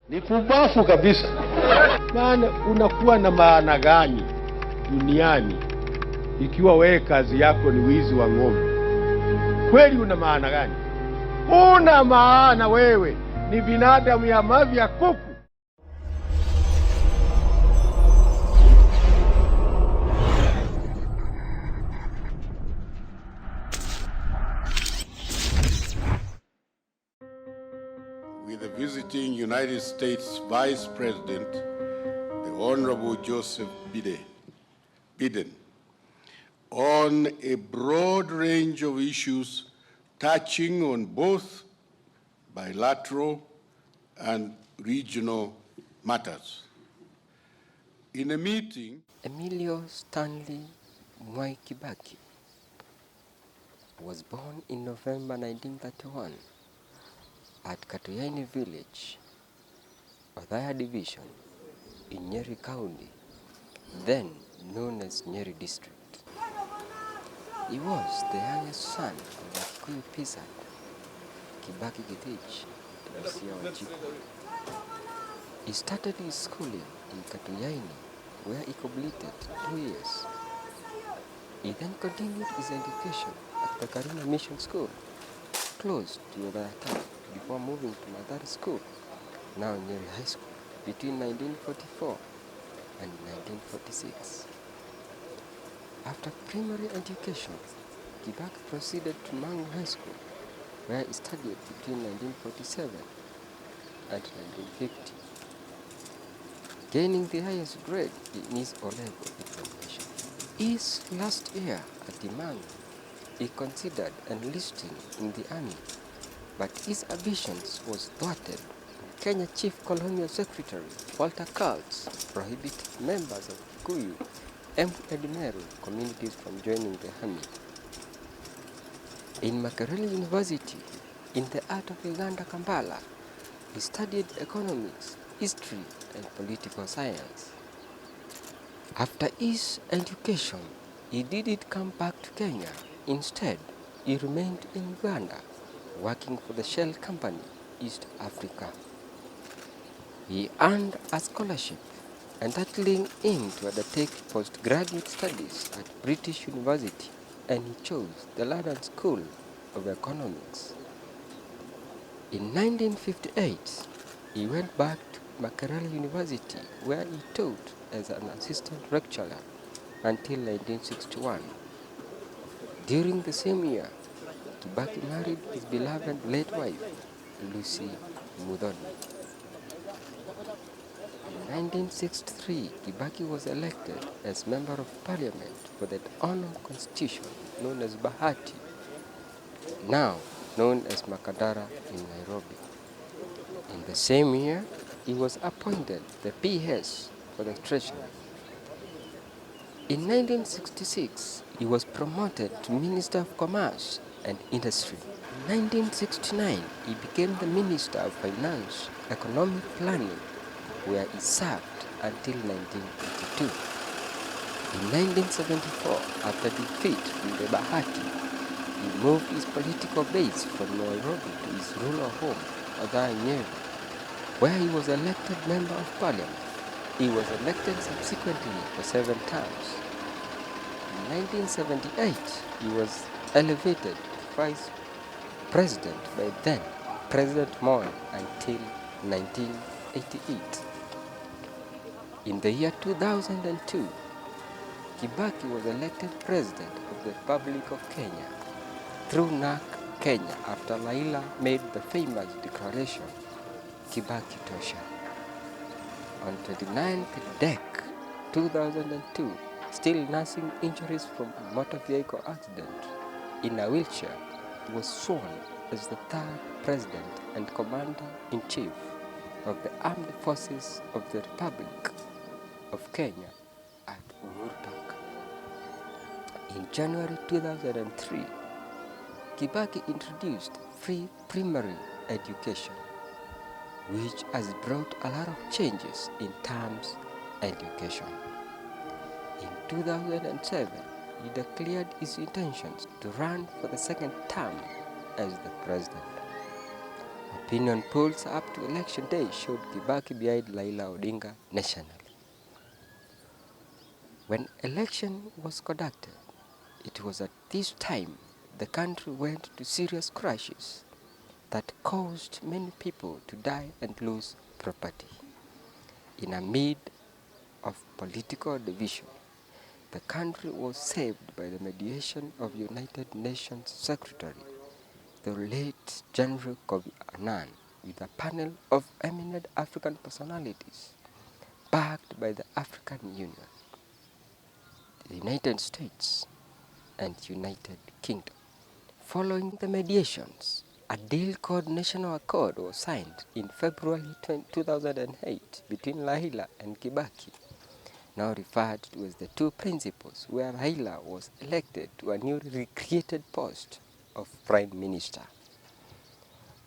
Ni kubafu kabisa. Maana unakuwa na maana gani duniani ikiwa wewe kazi yako ni wizi wa ng'ombe? Kweli una maana gani? Una maana wewe ni binadamu ya mavi ya kuku. With the visiting United States Vice President, the Honorable Joseph Biden, on a broad range of issues touching on both bilateral and regional matters. In a meeting, Emilio Stanley Mwai Kibaki was born in November 1931 at Katuyaini Village, Othaya Division, in Nyeri County, then known as Nyeri District. He was the youngest son of the Kikuyu peasant, Kibaki Githich, He started his schooling in Katuyaini, where he completed 2 years. He then continued his education at the Karina Mission School, close to Othaya town, before moving to Mathari School, now Nyeri High School, between 1944 and 1946. After primary education, Kibaki proceeded to Mangu High School, where he studied between 1947 and 1950, gaining the highest grade in his O-level examination. His last year at Mangu, he considered enlisting in the army, but his ambitions was thwarted. Kenya Chief Colonial Secretary Walter Kurtz prohibited members of Kikuyu, Embu and Meru communities from joining the army. In Makerere University, in the heart of Uganda, Kampala, he studied economics, history, and political science. After his education, he didn't come back to Kenya. Instead, he remained in Uganda, working for the Shell Company, East Africa. He earned a scholarship, entitling him to undertake postgraduate studies at British University, and he chose the London School of Economics. In 1958, he went back to Makerere University, where he taught as an assistant lecturer until 1961. During the same year, Kibaki married his beloved late wife, Lucy Muthoni. In 1963, Kibaki was elected as Member of Parliament for that honored constitution known as Bahati, now known as Makadara in Nairobi. In the same year, he was appointed the PS for the Treasury. In 1966, he was promoted to Minister of Commerce and Industry. In 1969, he became the Minister of Finance, Economic Planning, where he served until 1982. In 1974, after defeat from the Bahati, he moved his political base from Nairobi to his rural home, Othaya Nyeri, where he was elected Member of Parliament. He was elected subsequently for 7 terms. In 1978, he was elevated to Vice President by then President Moi until 1988. In the year 2002, Kibaki was elected President of the Republic of Kenya through NARC Kenya after Laila made the famous declaration, Kibaki Tosha. On 29th Dec 2002, still nursing injuries from a motor vehicle accident in a wheelchair, was sworn as the 3rd President and Commander-in-Chief of the Armed Forces of the Republic of Kenya at Uhuru Park. In January 2003, Kibaki introduced free primary education, which has brought a lot of changes in terms of education. In 2007, he declared his intentions to run for the 2nd term as the president. Opinion polls up to election day showed Kibaki behind Raila Odinga nationally. When election was conducted, it was at this time the country went to serious crashes that caused many people to die and lose property. In a mid of political division, the country was saved by the mediation of United Nations Secretary, the late General Kofi Annan, with a panel of eminent African personalities backed by the African Union, the United States, and United Kingdom. Following the mediations, a deal called National Accord was signed in February 2008 between Raila and Kibaki, now referred to as the two principles, where Raila was elected to a newly recreated post of Prime Minister.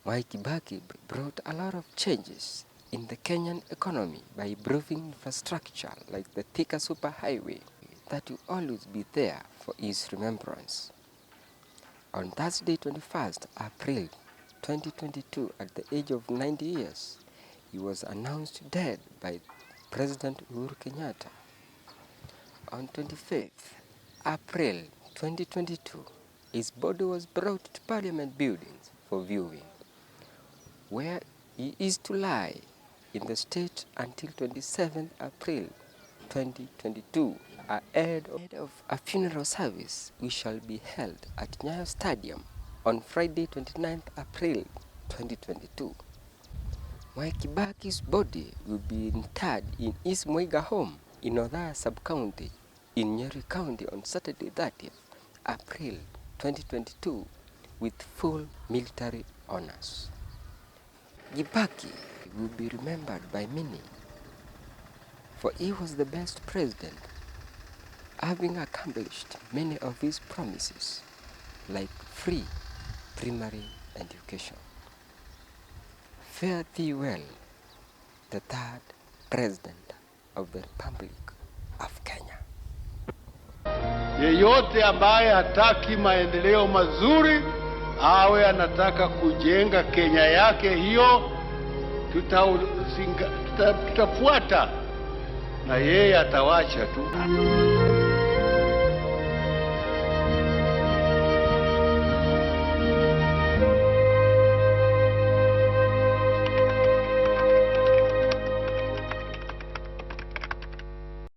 Mwai Kibaki brought a lot of changes in the Kenyan economy by improving infrastructure like the Thika Superhighway that will always be there for his remembrance. On Thursday, 21st April 2022, at the age of 90 years, he was announced dead by President Uhuru Kenyatta. On 25th April 2022, his body was brought to Parliament buildings for viewing, where he is to lie in the state until 27th April 2022. Ahead of a funeral service which shall be held at Nyayo Stadium on Friday 29th April 2022. Mwai Kibaki's body will be interred in his Mwaiga home in Othaya sub-county in Nyeri County on Saturday 30th April 2022 with full military honors. Kibaki will be remembered by many, for he was the best president, having accomplished many of his promises, like free primary education. Fare thee well, the third President of the Republic of Kenya. Yeyote ambaye hataki maendeleo mazuri, awe anataka kujenga Kenya yake, hiyo tutafuata na yeye atawacha tu.